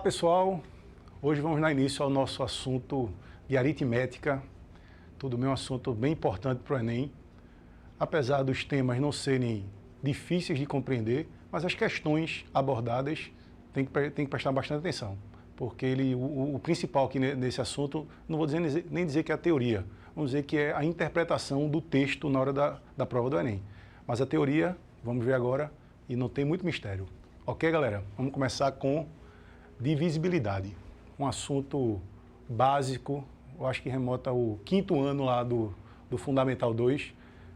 pessoal, hoje vamos dar início ao nosso assunto de aritmética, tudo bem, um assunto bem importante para o Enem, apesar dos temas não serem difíceis de compreender, mas as questões abordadas tem que prestar bastante atenção, porque o principal aqui nesse assunto, não vou nem dizer que é a teoria, vamos dizer que é a interpretação do texto na hora da prova do Enem, mas a teoria, vamos ver agora, e não tem muito mistério. Ok, galera? Vamos começar com divisibilidade, um assunto básico, eu acho que remota ao 5º ano lá do Fundamental 2,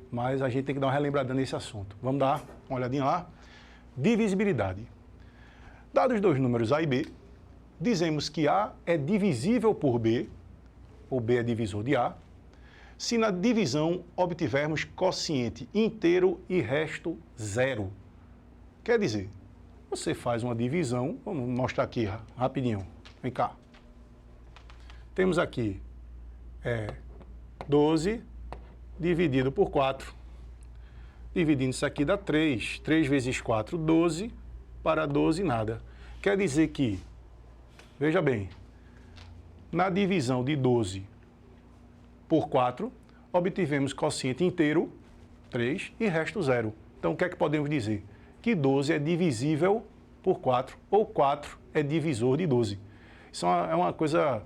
mas a gente tem que dar uma relembrada nesse assunto. Vamos dar uma olhadinha lá. Divisibilidade. Dados dois números A e B, dizemos que A é divisível por B, ou B é divisor de A, se na divisão obtivermos quociente inteiro e resto zero. Quer dizer, você faz uma divisão, vamos mostrar aqui rapidinho, vem cá. Temos aqui 12 dividido por 4. Dividindo isso aqui dá 3. 3 vezes 4, 12. Para 12, nada. Quer dizer que, veja bem, na divisão de 12 por 4, obtivemos quociente inteiro, 3, e resto 0. Então, o que é que podemos dizer? Que 12 é divisível por 4, ou 4 é divisor de 12. Isso é uma coisa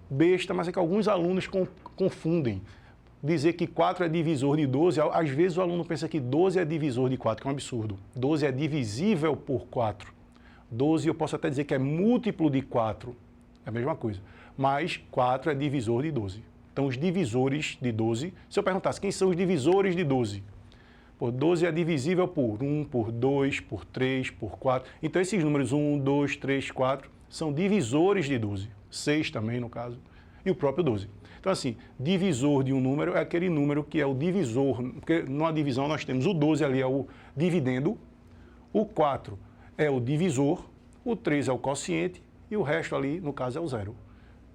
besta, mas é que alguns alunos confundem. Dizer que 4 é divisor de 12, às vezes o aluno pensa que 12 é divisor de 4, que é um absurdo. 12 é divisível por 4. 12 eu posso até dizer que é múltiplo de 4, é a mesma coisa. Mas 4 é divisor de 12. Então os divisores de 12, se eu perguntasse quem são os divisores de 12? Por 12 é divisível por 1, por 2, por 3, por 4. Então esses números 1, 2, 3, 4 são divisores de 12. 6 também, no caso, e o próprio 12. Então assim, divisor de um número é aquele número que é o divisor, porque numa divisão nós temos o 12 ali é o dividendo, o 4 é o divisor, o 3 é o quociente e o resto ali, no caso, é o 0.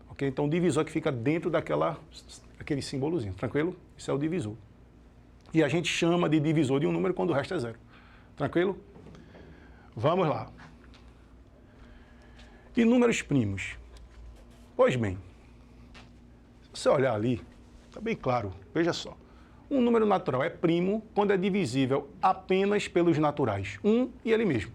Ok? Então o divisor que fica dentro daquele símbolozinho, tranquilo? Isso é o divisor. E a gente chama de divisor de um número quando o resto é 0. Tranquilo? Vamos lá. E números primos. Pois bem, se você olhar ali, está bem claro, veja só. Um número natural é primo quando é divisível apenas pelos naturais, 1 e ele mesmo.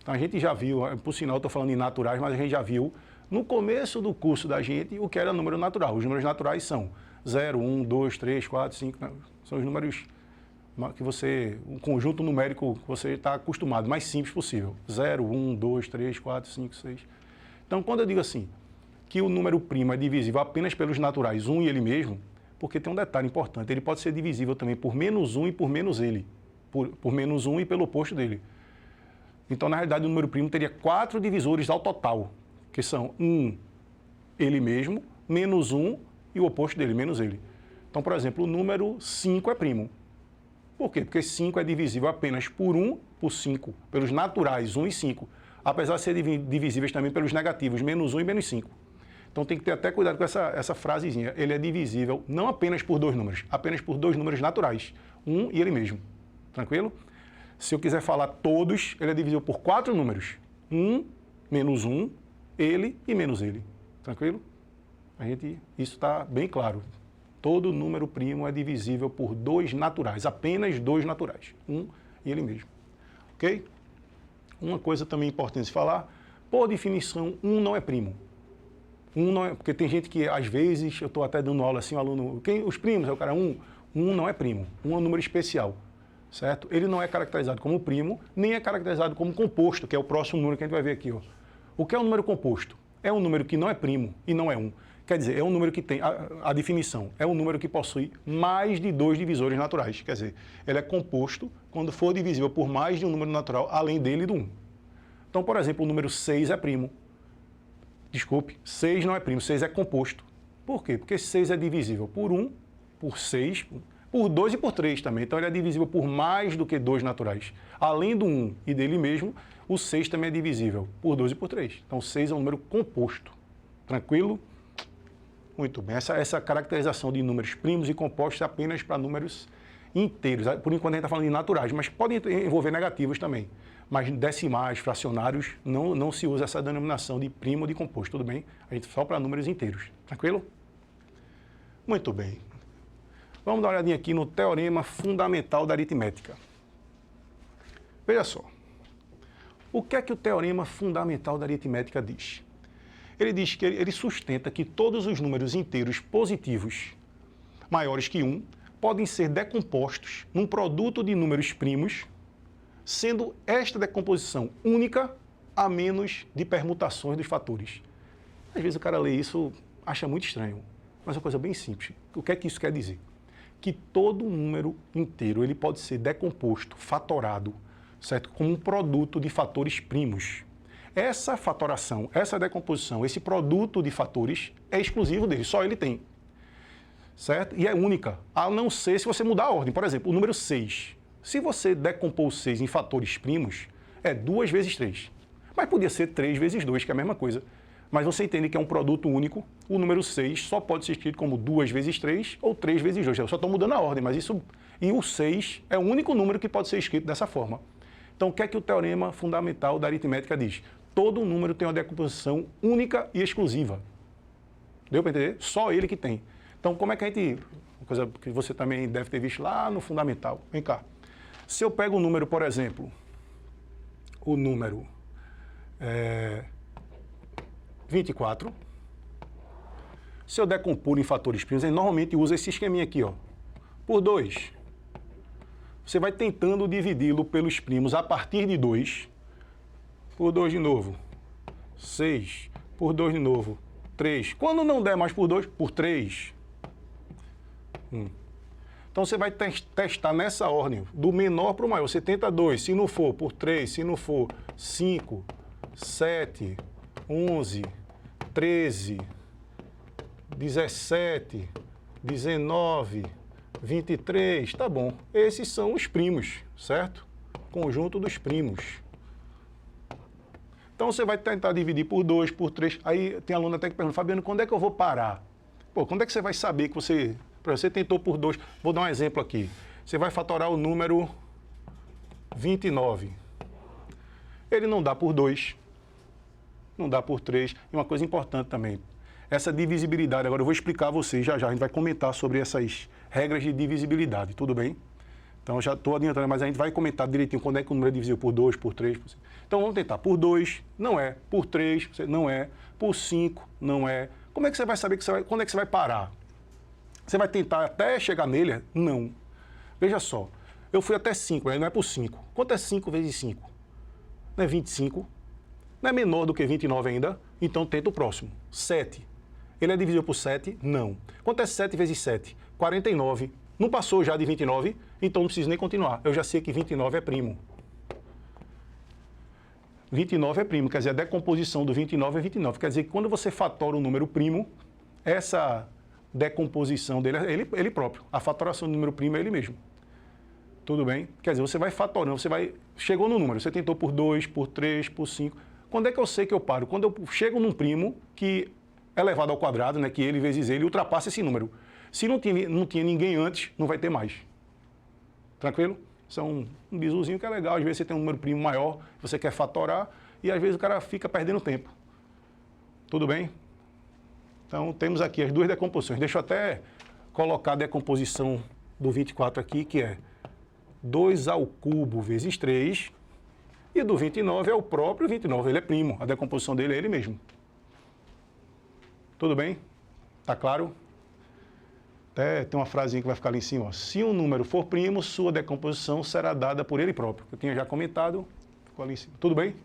Então a gente já viu, por sinal estou falando em naturais, mas a gente já viu no começo do curso da gente o que era número natural. Os números naturais são 0, 1, 2, 3, 4, 5, são os números que um conjunto numérico que você está acostumado, mais simples possível. 0, 1, 2, 3, 4, 5, 6. Então quando eu digo assim, que o número primo é divisível apenas pelos naturais 1 e ele mesmo, porque tem um detalhe importante, ele pode ser divisível também por menos 1 e por menos ele, por menos 1 e pelo oposto dele. Então, na realidade, o número primo teria 4 divisores ao total, que são 1, ele mesmo, menos 1 e o oposto dele, menos ele. Então, por exemplo, o número 5 é primo. Por quê? Porque 5 é divisível apenas por 1, por 5, pelos naturais 1 e 5, apesar de ser divisíveis também pelos negativos, menos 1 e menos 5. Então tem que ter até cuidado com essa frasezinha. Ele é divisível não apenas por 2 números, apenas por 2 números naturais, 1 e ele mesmo. Tranquilo? Se eu quiser falar todos, ele é divisível por 4 números. 1, menos 1, ele e menos ele. Tranquilo? Isso está bem claro. Todo número primo é divisível por 2 naturais, apenas 2 naturais, 1 e ele mesmo. Ok? Uma coisa também importante de falar, por definição, 1 não é primo. 1 não é, porque tem gente que, às vezes, eu estou até dando aula assim, o aluno, os primos, é o cara 1, 1 não é primo, 1 é um número especial, certo? Ele não é caracterizado como primo, nem é caracterizado como composto, que é o próximo número que a gente vai ver aqui, ó. O que é um número composto? É um número que não é primo e não é 1. Quer dizer, é um número que tem, a definição, é um número que possui mais de 2 divisores naturais, quer dizer, ele é composto quando for divisível por mais de um número natural, além dele do 1. Então, por exemplo, o número 6 é primo. Desculpe, 6 não é primo, 6 é composto. Por quê? Porque 6 é divisível por 1, por 6, por 2 e por 3 também. Então ele é divisível por mais do que 2 naturais. Além do 1 e dele mesmo, o 6 também é divisível por 2 e por 3. Então 6 é um número composto. Tranquilo? Muito bem. Essa caracterização de números primos e compostos é apenas para números inteiros. Por enquanto a gente está falando de naturais, mas podem envolver negativos também. Mas decimais, fracionários, não se usa essa denominação de primo ou de composto, tudo bem? A gente só para números inteiros, tranquilo? Muito bem. Vamos dar uma olhadinha aqui no teorema fundamental da aritmética. Veja só. O que é que o teorema fundamental da aritmética diz? Ele diz que ele sustenta que todos os números inteiros positivos maiores que 1 podem ser decompostos num produto de números primos, sendo esta decomposição única a menos de permutações dos fatores. Às vezes o cara lê isso, acha muito estranho, mas é uma coisa bem simples. O que é que isso quer dizer? Que todo número inteiro ele pode ser decomposto, fatorado, certo? Como um produto de fatores primos. Essa fatoração, essa decomposição, esse produto de fatores é exclusivo dele, só ele tem. Certo? E é única, a não ser se você mudar a ordem. Por exemplo, o número 6. Se você decompor o 6 em fatores primos, é 2 vezes 3. Mas podia ser 3 vezes 2, que é a mesma coisa. Mas você entende que é um produto único, o número 6 só pode ser escrito como 2 vezes 3 ou 3 vezes 2. Eu só estou mudando a ordem, mas isso... E o 6 é o único número que pode ser escrito dessa forma. Então, o que é que o teorema fundamental da aritmética diz? Todo número tem uma decomposição única e exclusiva. Deu para entender? Só ele que tem. Então, como é que a gente... Uma coisa que você também deve ter visto lá no fundamental. Vem cá. Se eu pego o número, por exemplo, o número 24, se eu decompor em fatores primos, a gente normalmente usa esse esqueminha aqui, ó, por 2. Você vai tentando dividi-lo pelos primos a partir de 2, por 2 de novo, 6, por 2 de novo, 3. Quando não der mais por 2, por 3. Então você vai testar nessa ordem, do menor para o maior. Você tenta 2, se não for, por 3, se não for, 5, 7, 11, 13, 17, 19, 23, tá bom. Esses são os primos, certo? Conjunto dos primos. Então você vai tentar dividir por 2, por 3. Aí tem aluno até que pergunta, Fabiano, quando é que eu vou parar? Pô, quando é que você vai saber que você tentou por 2? Vou dar um exemplo aqui. Você vai fatorar o número 29. Ele não dá por 2, não dá por 3. E uma coisa importante também, essa divisibilidade, agora eu vou explicar a vocês já, a gente vai comentar sobre essas regras de divisibilidade, tudo bem? Então eu já estou adiantando, mas a gente vai comentar direitinho quando é que o número é divisível por 2, por 3, por 5. Então vamos tentar. Por 2, não é. Por 3, não é. Por 5, não é. Como é que você vai saber quando é que você vai parar? Você vai tentar até chegar nele? Não. Veja só, eu fui até 5, não é por 5. Quanto é 5 vezes 5? Não é 25? Não é menor do que 29 ainda? Então tenta o próximo. 7. Ele é divisível por 7? Não. Quanto é 7 vezes 7? 49. Não passou já de 29? Então não preciso nem continuar. Eu já sei que 29 é primo. 29 é primo, quer dizer, a decomposição do 29 é 29. Quer dizer que quando você fatora um número primo, essa decomposição dele é ele próprio. A fatoração do número primo é ele mesmo. Tudo bem? Quer dizer, você vai fatorando, chegou no número, você tentou por 2, por 3, por 5. Quando é que eu sei que eu paro? Quando eu chego num primo que é elevado ao quadrado, né, que ele vezes ele ultrapassa esse número. Se não tinha ninguém antes, não vai ter mais. Tranquilo? Isso é um bizuzinho que é legal. Às vezes você tem um número primo maior, você quer fatorar, e às vezes o cara fica perdendo tempo. Tudo bem? Então, temos aqui as duas decomposições. Deixa eu até colocar a decomposição do 24 aqui, que é 2 ao cubo vezes 3, e do 29 é o próprio 29, ele é primo. A decomposição dele é ele mesmo. Tudo bem? Tá claro? Até tem uma frasinha que vai ficar ali em cima. Ó. Se um número for primo, sua decomposição será dada por ele próprio. Eu tinha já comentado, ficou ali em cima. Tudo bem?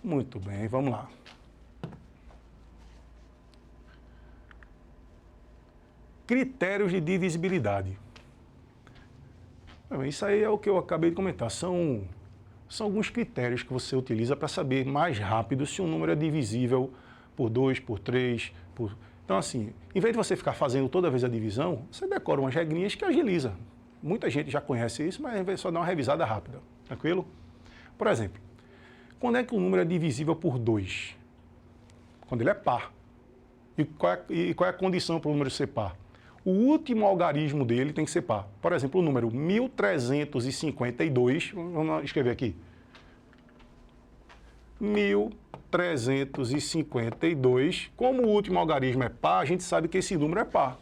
Muito bem, vamos lá. Critérios de divisibilidade. Isso aí é o que eu acabei de comentar. São alguns critérios que você utiliza para saber mais rápido se um número é divisível por 2, por 3, por... Então, assim, em vez de você ficar fazendo toda vez a divisão, você decora umas regrinhas que agiliza. Muita gente já conhece isso, mas é só dar uma revisada rápida. Tranquilo? Por exemplo, quando é que um número é divisível por 2? Quando ele é par. E qual é a condição para o número ser par? O último algarismo dele tem que ser par. Por exemplo, o número 1352, vamos escrever aqui, 1.352. Como o último algarismo é par, a gente sabe que esse número é par.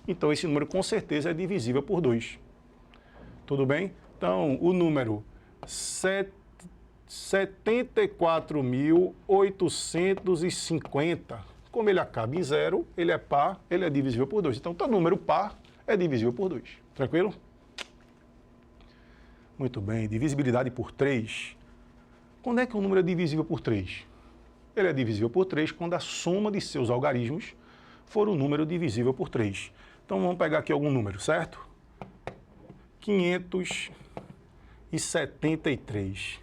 Então, esse número com certeza é divisível por 2. Tudo bem? Então, o número 74.850, como ele acaba em 0, ele é par, ele é divisível por 2. Então, todo número par é divisível por 2. Tranquilo? Muito bem. Divisibilidade por 3. Quando é que o número é divisível por 3? Ele é divisível por 3 quando a soma de seus algarismos for um número divisível por 3. Então, vamos pegar aqui algum número, certo? 573.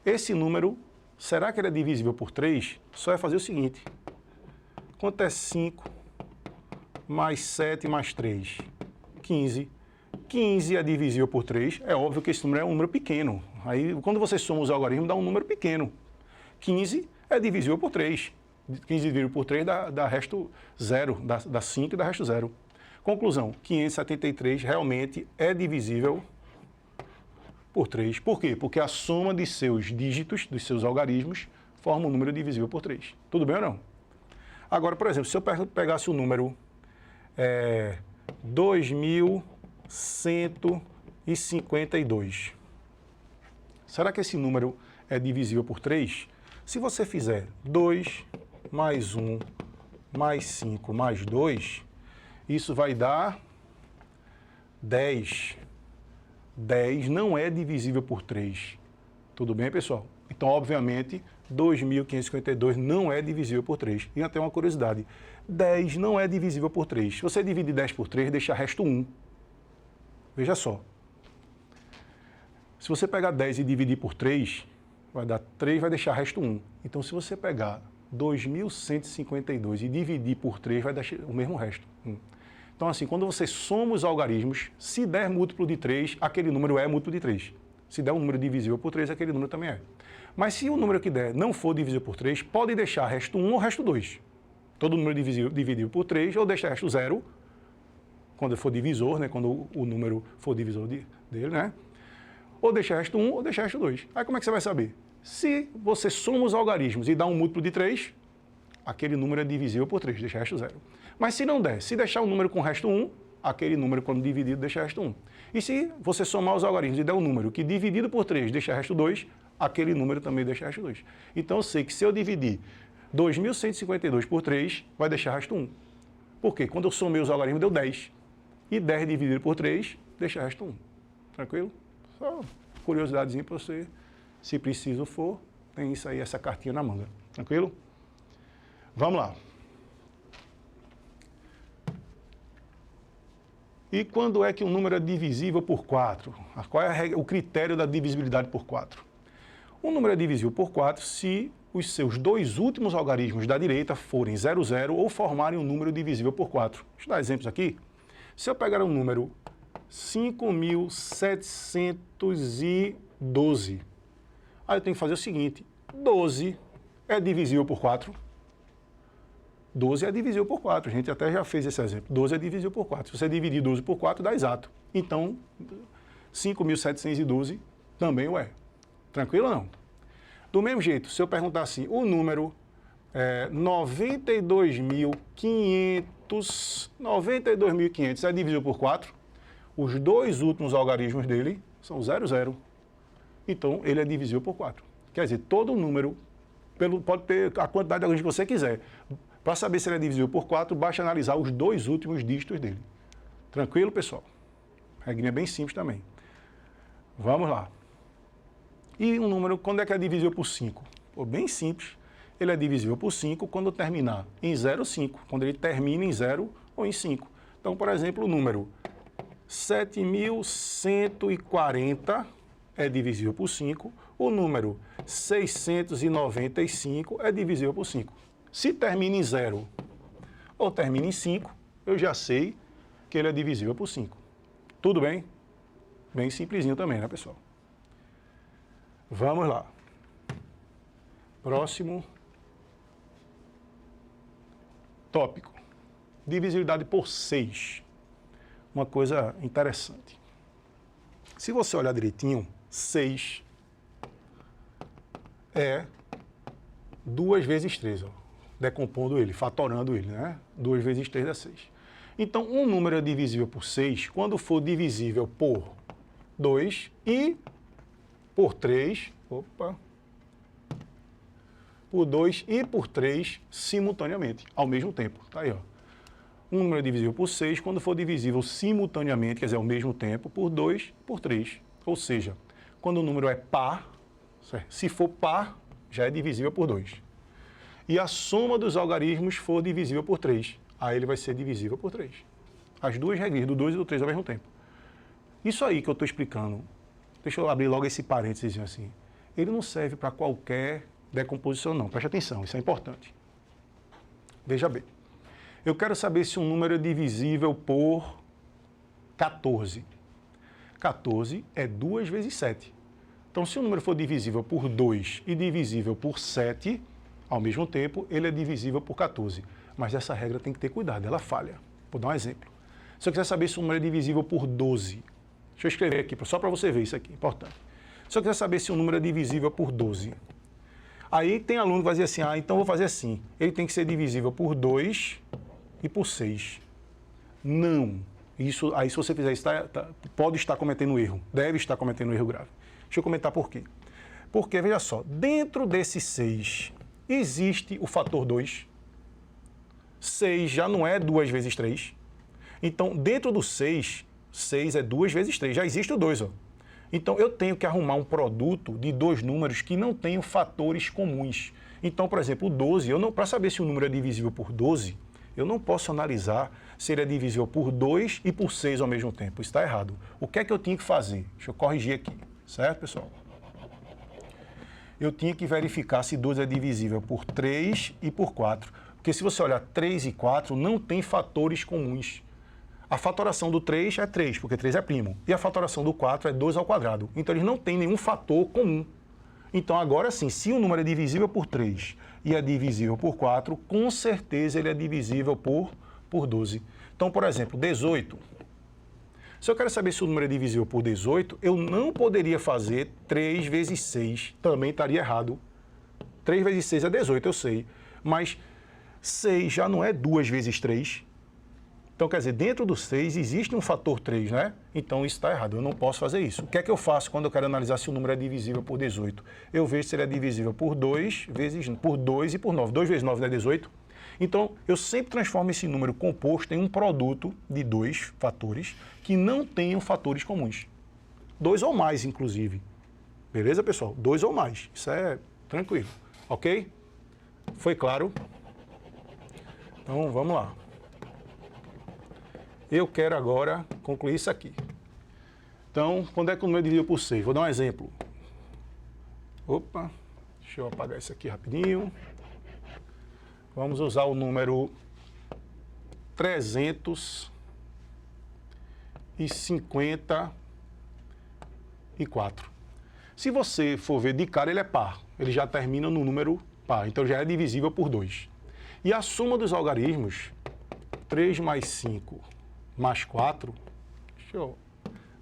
Esse número, será que ele é divisível por 3? Só é fazer o seguinte. Quanto é 5 mais 7 mais 3? 15. 15 é divisível por 3. É óbvio que esse número é um número pequeno. Aí, quando você soma os algarismos, dá um número pequeno. 15 é divisível por 3. 15 dividido por 3 dá resto 0. Dá 5 e dá resto 0. Conclusão, 573 realmente é divisível por 3. Por quê? Porque a soma de seus dígitos, dos seus algarismos, forma um número divisível por 3. Tudo bem ou não? Agora, por exemplo, se eu pegasse o número 2152, será que esse número é divisível por 3? Se você fizer 2 mais 1 mais 5 mais 2... isso vai dar 10. 10 não é divisível por 3. Tudo bem, pessoal? Então, obviamente, 2.552 não é divisível por 3. E até uma curiosidade, 10 não é divisível por 3. Se você dividir 10 por 3, deixa resto 1. Veja só. Se você pegar 10 e dividir por 3, vai dar 3, vai deixar resto 1. Então, se você pegar 2.152 e dividir por 3, vai deixar o mesmo resto, 1. Então, assim, quando você soma os algarismos, se der múltiplo de 3, aquele número é múltiplo de 3. Se der um número divisível por 3, aquele número também é. Mas se o número que der não for divisível por 3, pode deixar resto 1 ou resto 2. Todo número dividido por 3, ou deixa resto 0, quando for divisor, né? Quando o número for divisor dele, né? Ou deixa resto 1 ou deixa resto 2. Aí como é que você vai saber? Se você soma os algarismos e dá um múltiplo de 3, aquele número é divisível por 3, deixa resto 0. Mas se não der, se deixar um número com resto 1, aquele número, quando dividido, deixa resto 1. E se você somar os algarismos e der um número que dividido por 3 deixa resto 2, aquele número também deixa resto 2. Então eu sei que se eu dividir 2.152 por 3, vai deixar resto 1. Por quê? Quando eu somei os algarismos, deu 10. E 10 dividido por 3, deixa resto 1. Tranquilo? Só curiosidadezinha para você, se preciso for, tem isso aí, essa cartinha na manga. Tranquilo? Vamos lá. E quando é que um número é divisível por 4? Qual é o critério da divisibilidade por 4? Um número é divisível por 4 se os seus dois últimos algarismos da direita forem 0, 0 ou formarem um número divisível por 4. Deixa eu dar exemplos aqui. Se eu pegar um número 5.712, aí eu tenho que fazer o seguinte, 12 é divisível por 4? 12 é divisível por 4, a gente até já fez esse exemplo. 12 é divisível por 4. Se você dividir 12 por 4, dá exato. Então, 5.712 também o é. Tranquilo ou não? Do mesmo jeito, se eu perguntar assim, o número 92.500 é divisível por 4, os dois últimos algarismos dele são 0, 0. Então, ele é divisível por 4. Quer dizer, todo número, pode ter a quantidade de algarismos que você quiser. Para saber se ele é divisível por 4, basta analisar os dois últimos dígitos dele. Tranquilo, pessoal? Regrinha bem simples também. Vamos lá. E um número, quando é que é divisível por 5? Pô, bem simples. Ele é divisível por 5 quando terminar em 0, 5. Quando ele termina em 0 ou em 5. Então, por exemplo, o número 7.140 é divisível por 5. O número 695 é divisível por 5. Se termina em 0 ou termina em 5, eu já sei que ele é divisível por 5. Tudo bem? Bem simplesinho também, né, pessoal? Vamos lá. Próximo tópico. Divisibilidade por 6. Uma coisa interessante. Se você olhar direitinho, 6 é 2 vezes 3, ó, decompondo ele, fatorando ele, né? 2 vezes 3 dá 6. Então, um número é divisível por 6 quando for divisível por 2 e por 3, por 2 e por 3 simultaneamente, ao mesmo tempo. Tá aí, ó. Um número é divisível por 6 quando for divisível simultaneamente, quer dizer, ao mesmo tempo, por 2 e por 3. Ou seja, quando o número é par, certo? Se for par, já é divisível por 2. E a soma dos algarismos for divisível por 3. Aí ele vai ser divisível por 3. As duas regras, do 2 e do 3 ao mesmo tempo. Isso aí que eu estou explicando, deixa eu abrir logo esse parênteses assim. Ele não serve para qualquer decomposição, não. Preste atenção, isso é importante. Veja bem. Eu quero saber se um número é divisível por 14. 14 é 2 vezes 7. Então, se o número for divisível por 2 e divisível por 7, ao mesmo tempo, ele é divisível por 14. Mas essa regra tem que ter cuidado, ela falha. Vou dar um exemplo. Se eu quiser saber se o número é divisível por 12, deixa eu escrever aqui, só para você ver isso aqui, importante. Se eu quiser saber se o número é divisível por 12, aí tem aluno que vai dizer assim, então vou fazer assim, ele tem que ser divisível por 2 e por 6. Não. Isso, aí se você fizer isso, pode estar cometendo um erro, deve estar cometendo um erro grave. Deixa eu comentar por quê. Porque, veja só, dentro desse 6 existe o fator 2. 6 já não é 2 vezes 3. Então, dentro do 6, 6 é 2 vezes 3, já existe o 2, ó. Então, eu tenho que arrumar um produto de dois números que não tenham fatores comuns. Então, por exemplo, o 12, para saber se o número é divisível por 12, eu não posso analisar se ele é divisível por 2 e por 6 ao mesmo tempo. Isso está errado. O que é que eu tinha que fazer? Deixa eu corrigir aqui. Certo, pessoal? Eu tinha que verificar se 12 é divisível por 3 e por 4. Porque se você olhar 3 e 4, não tem fatores comuns. A fatoração do 3 é 3, porque 3 é primo. E a fatoração do 4 é 2 ao quadrado. Então, eles não têm nenhum fator comum. Então, agora sim, se o número é divisível por 3 e é divisível por 4, com certeza ele é divisível por 12. Então, por exemplo, 18. Se eu quero saber se o número é divisível por 18, eu não poderia fazer 3 vezes 6. Também estaria errado. 3 vezes 6 é 18, eu sei. Mas 6 já não é 2 vezes 3. Então, quer dizer, dentro do 6 existe um fator 3, né? Então, isso está errado. Eu não posso fazer isso. O que é que eu faço quando eu quero analisar se o número é divisível por 18? Eu vejo se ele é divisível por 2 e por 9. 2 vezes 9 dá 18. Então, eu sempre transformo esse número composto em um produto de dois fatores que não tenham fatores comuns. 2 ou mais, inclusive. Beleza, pessoal? 2 ou mais. Isso é tranquilo. Ok? Foi claro? Então, vamos lá. Eu quero agora concluir isso aqui. Então, quando é que o número é divisível por 6? Vou dar um exemplo. Opa, deixa eu apagar isso aqui rapidinho. Vamos usar o número 354. Se você for ver de cara, ele é par. Ele já termina no número par, então já é divisível por 2. E a soma dos algarismos, 3 mais 5 mais 4, deixa eu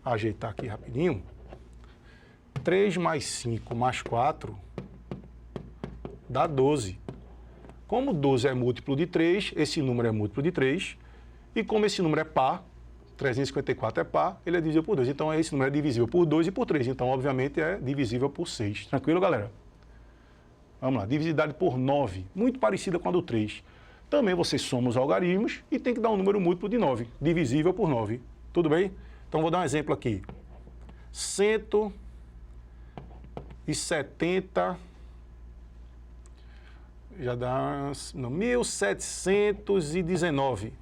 ajeitar aqui rapidinho. 3 mais 5 mais 4 dá 12. Como 12 é múltiplo de 3, esse número é múltiplo de 3, e como esse número é par, 354 é par, ele é divisível por 2. Então, esse número é divisível por 2 e por 3. Então, obviamente, é divisível por 6. Tranquilo, galera? Vamos lá. Divisibilidade por 9, muito parecida com a do 3. Também você soma os algarismos e tem que dar um número múltiplo de 9, divisível por 9. Tudo bem? Então, vou dar um exemplo aqui. 170... já dá... não, 1719.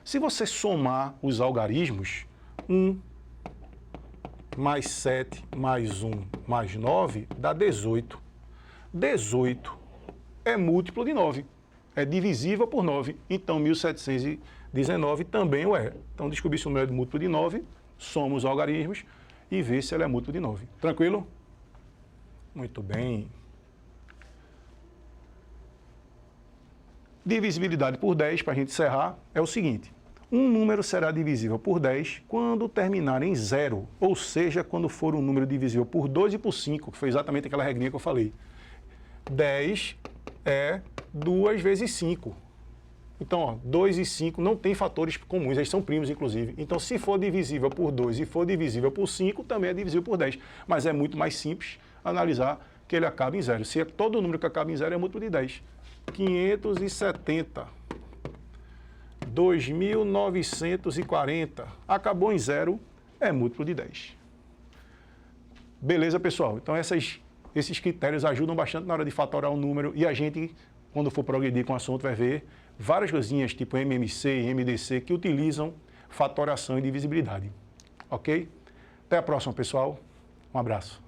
Se você somar os algarismos, 1 mais 7 mais 1 mais 9 dá 18. 18 é múltiplo de 9. É divisível por 9. Então, 1719 também o é. Então, descobrir se o número é múltiplo de 9, soma os algarismos e vê se ele é múltiplo de 9. Tranquilo? Muito bem. Divisibilidade por 10, para a gente encerrar, é o seguinte. Um número será divisível por 10 quando terminar em 0, ou seja, quando for um número divisível por 2 e por 5, que foi exatamente aquela regrinha que eu falei. 10 é 2 vezes 5. Então, ó, 2 e 5 não tem fatores comuns, eles são primos, inclusive. Então, se for divisível por 2 e for divisível por 5, também é divisível por 10. Mas é muito mais simples analisar que ele acaba em 0. Se é todo número que acaba em 0 é múltiplo de 10. 570. 2.940. Acabou em 0, é múltiplo de 10. Beleza, pessoal? Então, esses critérios ajudam bastante na hora de fatorar um número e a gente, quando for progredir com o assunto, vai ver várias coisinhas, tipo MMC e MDC, que utilizam fatoração e divisibilidade. Ok? Até a próxima, pessoal. Um abraço.